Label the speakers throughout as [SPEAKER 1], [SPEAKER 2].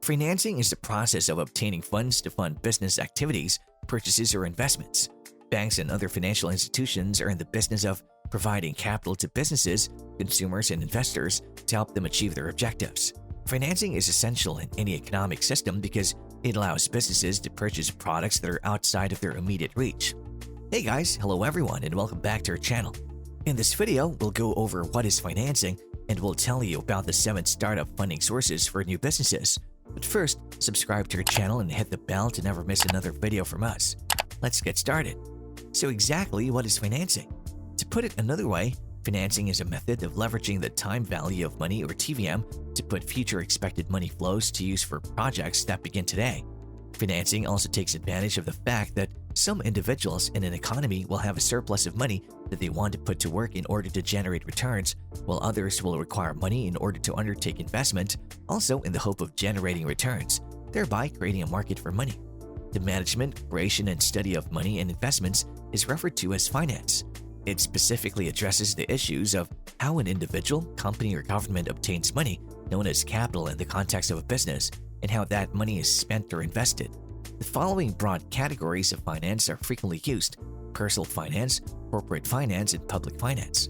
[SPEAKER 1] Financing is the process of obtaining funds to fund business activities, purchases, or investments. Banks and other financial institutions are in the business of providing capital to businesses, consumers, and investors to help them achieve their objectives. Financing is essential in any economic system because it allows businesses to purchase products that are outside of their immediate reach. Hey guys, hello everyone, and welcome back to our channel. In this video, we'll go over what is financing and we'll tell you about the 7 startup funding sources for new businesses. But first, subscribe to our channel and hit the bell to never miss another video from us. Let's get started. So exactly what is financing? To put it another way, financing is a method of leveraging the time value of money or TVM to put future expected money flows to use for projects that begin today. Financing also takes advantage of the fact that some individuals in an economy will have a surplus of money that they want to put to work in order to generate returns, while others will require money in order to undertake investment, also in the hope of generating returns, thereby creating a market for money. The management, creation, and study of money and investments is referred to as finance. It specifically addresses the issues of how an individual, company, or government obtains money, known as capital in the context of a business, and how that money is spent or invested. The following broad categories of finance are frequently used: personal finance, corporate finance, and public finance.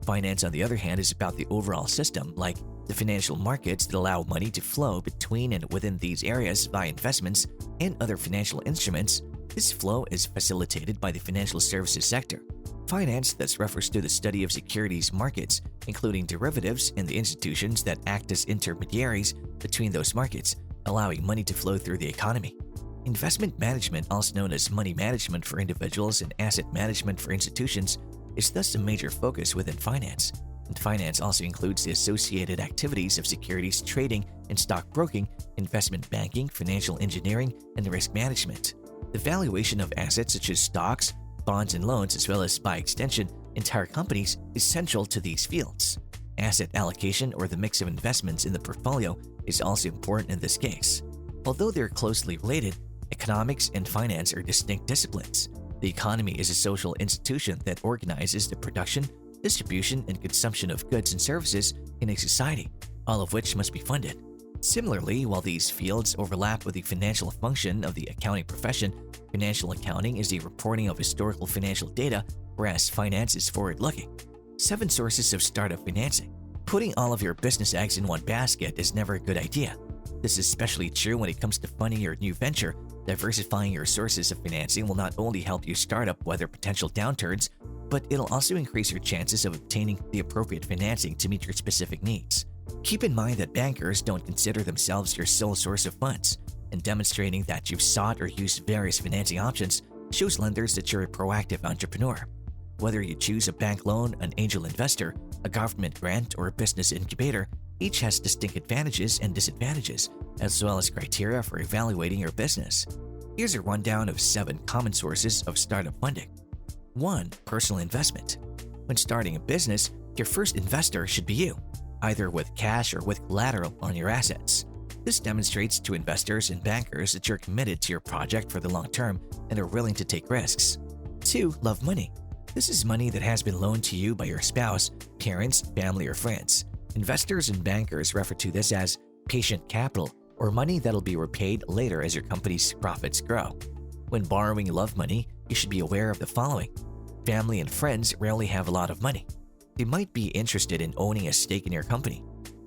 [SPEAKER 1] Finance, on the other hand, is about the overall system, like the financial markets that allow money to flow between and within these areas via investments and other financial instruments. This flow is facilitated by the financial services sector. Finance thus refers to the study of securities markets, including derivatives and the institutions that act as intermediaries between those markets, allowing money to flow through the economy. Investment management, also known as money management for individuals and asset management for institutions, is thus a major focus within finance. And finance also includes the associated activities of securities trading and stockbroking, investment banking, financial engineering, and risk management. The valuation of assets such as stocks, bonds, and loans, as well as, by extension, entire companies, is central to these fields. Asset allocation, or the mix of investments in the portfolio, is also important in this case. Although they're closely related, economics and finance are distinct disciplines. The economy is a social institution that organizes the production, distribution, and consumption of goods and services in a society, all of which must be funded. Similarly, while these fields overlap with the financial function of the accounting profession, financial accounting is the reporting of historical financial data, whereas finance is forward-looking. 7 sources of startup financing. Putting all of your business eggs in one basket is never a good idea. This is especially true when it comes to funding your new venture. Diversifying your sources of financing will not only help you start up weather potential downturns, but it'll also increase your chances of obtaining the appropriate financing to meet your specific needs. Keep in mind that bankers don't consider themselves your sole source of funds, and demonstrating that you've sought or used various financing options shows lenders that you're a proactive entrepreneur. Whether you choose a bank loan, an angel investor, a government grant, or a business incubator, each has distinct advantages and disadvantages, as well as criteria for evaluating your business. Here's a rundown of 7 common sources of startup funding. 1. Personal investment. When starting a business, your first investor should be you, either with cash or with collateral on your assets. This demonstrates to investors and bankers that you're committed to your project for the long term and are willing to take risks. 2. Love money. This is money that has been loaned to you by your spouse, parents, family, or friends. Investors and bankers refer to this as patient capital, or money that'll be repaid later as your company's profits grow. When borrowing love money, you should be aware of the following. Family and friends rarely have a lot of money. They might be interested in owning a stake in your company.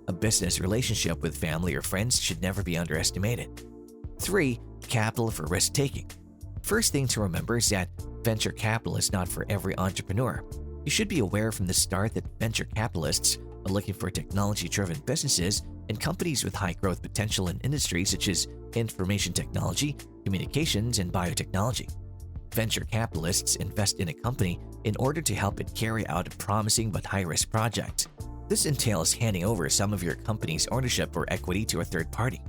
[SPEAKER 1] A business relationship with family or friends should never be underestimated. 3. Capital for risk-taking. First thing to remember is that venture capital is not for every entrepreneur. You should be aware from the start that venture capitalists are looking for technology-driven businesses and companies with high growth potential in industries such as information technology, communications, and biotechnology. Venture capitalists invest in a company in order to help it carry out a promising but high-risk project. This entails handing over some of your company's ownership or equity to a third party.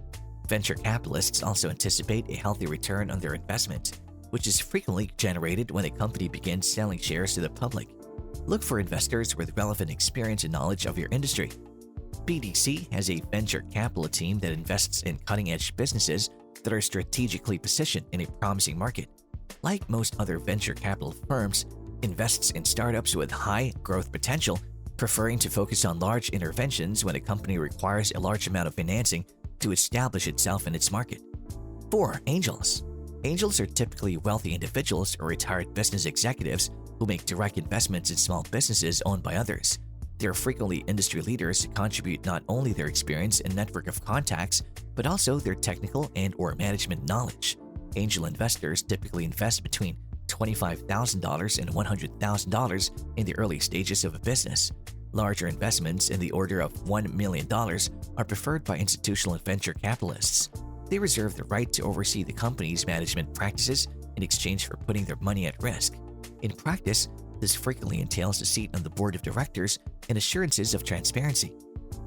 [SPEAKER 1] Venture capitalists also anticipate a healthy return on their investment, which is frequently generated when a company begins selling shares to the public. Look for investors with relevant experience and knowledge of your industry. BDC has a venture capital team that invests in cutting-edge businesses that are strategically positioned in a promising market. Like most other venture capital firms, invests in startups with high growth potential, preferring to focus on large interventions when a company requires a large amount of financing to establish itself in its market. 4. Angels. Angels are typically wealthy individuals or retired business executives who make direct investments in small businesses owned by others. They are frequently industry leaders who contribute not only their experience and network of contacts, but also their technical and/or management knowledge. Angel investors typically invest between $25,000 and $100,000 in the early stages of a business. Larger investments in the order of $1 million are preferred by institutional venture capitalists. They reserve the right to oversee the company's management practices in exchange for putting their money at risk. In practice, this frequently entails a seat on the board of directors and assurances of transparency.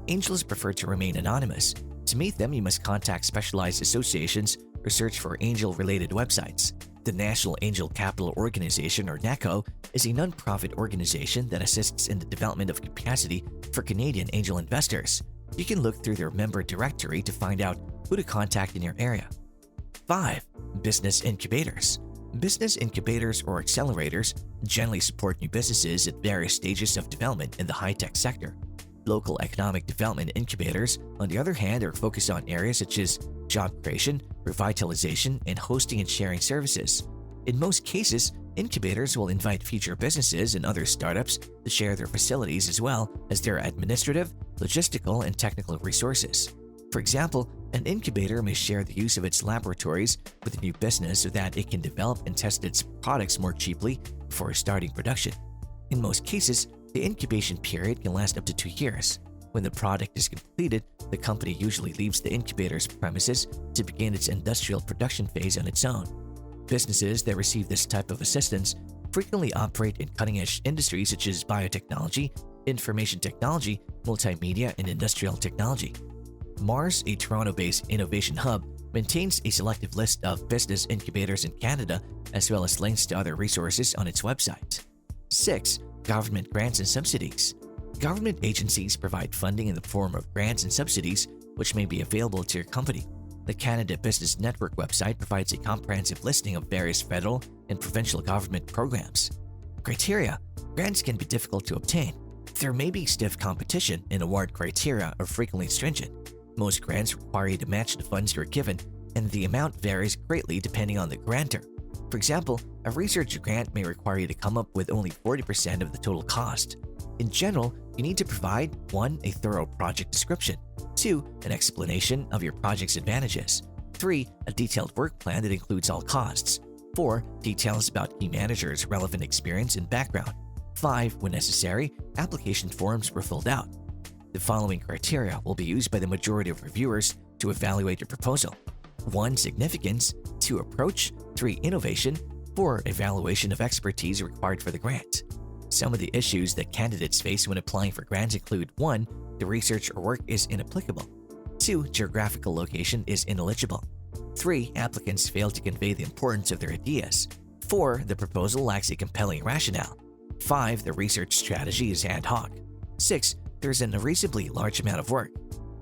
[SPEAKER 1] Angels prefer to remain anonymous. To meet them, you must contact specialized associations or search for angel-related websites. The National Angel Capital Organization, or NACO, is a non-profit organization that assists in the development of capacity for Canadian angel investors. You can look through their member directory to find out who to contact in your area. 5. Business incubators. Business incubators or accelerators generally support new businesses at various stages of development in the high-tech sector. Local economic development incubators, on the other hand, are focused on areas such as job creation, revitalization, and hosting and sharing services. In most cases, incubators will invite future businesses and other startups to share their facilities as well as their administrative, logistical, and technical resources. For example, an incubator may share the use of its laboratories with a new business so that it can develop and test its products more cheaply before starting production. In most cases, the incubation period can last up to 2 years. When the product is completed, the company usually leaves the incubator's premises to begin its industrial production phase on its own. Businesses that receive this type of assistance frequently operate in cutting-edge industries such as biotechnology, information technology, multimedia, and industrial technology. Mars, a Toronto-based innovation hub, maintains a selective list of business incubators in Canada as well as links to other resources on its website. 6. Government grants and subsidies. Government agencies provide funding in the form of grants and subsidies which may be available to your company. The Canada Business Network website provides a comprehensive listing of various federal and provincial government programs. Criteria. Grants can be difficult to obtain. There may be stiff competition, and award criteria are frequently stringent. Most grants require you to match the funds you're given, and the amount varies greatly depending on the grantor. For example, a research grant may require you to come up with only 40% of the total cost. In general, you need to provide 1. A thorough project description, 2. An explanation of your project's advantages, 3. A detailed work plan that includes all costs, 4. Details about key managers' relevant experience and background, 5. When necessary, application forms were filled out. The following criteria will be used by the majority of reviewers to evaluate your proposal. 1. Significance, 2. Approach, 3. Innovation, 4. Evaluation of expertise required for the grant. Some of the issues that candidates face when applying for grants include 1. The research or work is inapplicable. 2. Geographical location is ineligible. 3. Applicants fail to convey the importance of their ideas. 4. The proposal lacks a compelling rationale. 5. The research strategy is ad hoc. 6. There's an unreasonably large amount of work.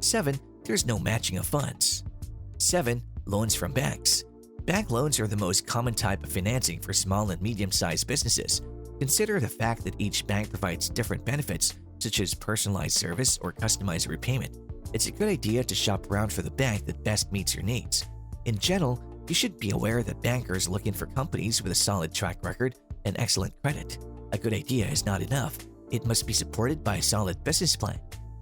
[SPEAKER 1] 7. There's no matching of funds. 7. Loans from banks. Bank loans are the most common type of financing for small and medium-sized businesses. Consider the fact that each bank provides different benefits, such as personalized service or customized repayment. It's a good idea to shop around for the bank that best meets your needs. In general, you should be aware that bankers are looking for companies with a solid track record and excellent credit. A good idea is not enough. It must be supported by a solid business plan.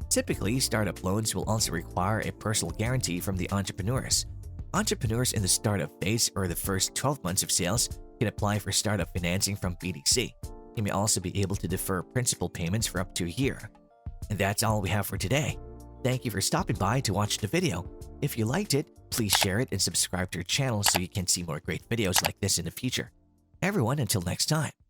[SPEAKER 1] Typically, startup loans will also require a personal guarantee from the entrepreneurs. Entrepreneurs in the startup phase or the first 12 months of sales can apply for startup financing from BDC. You may also be able to defer principal payments for up to a year. And that's all we have for today. Thank you for stopping by to watch the video. If you liked it, please share it and subscribe to our channel so you can see more great videos like this in the future. Everyone, until next time.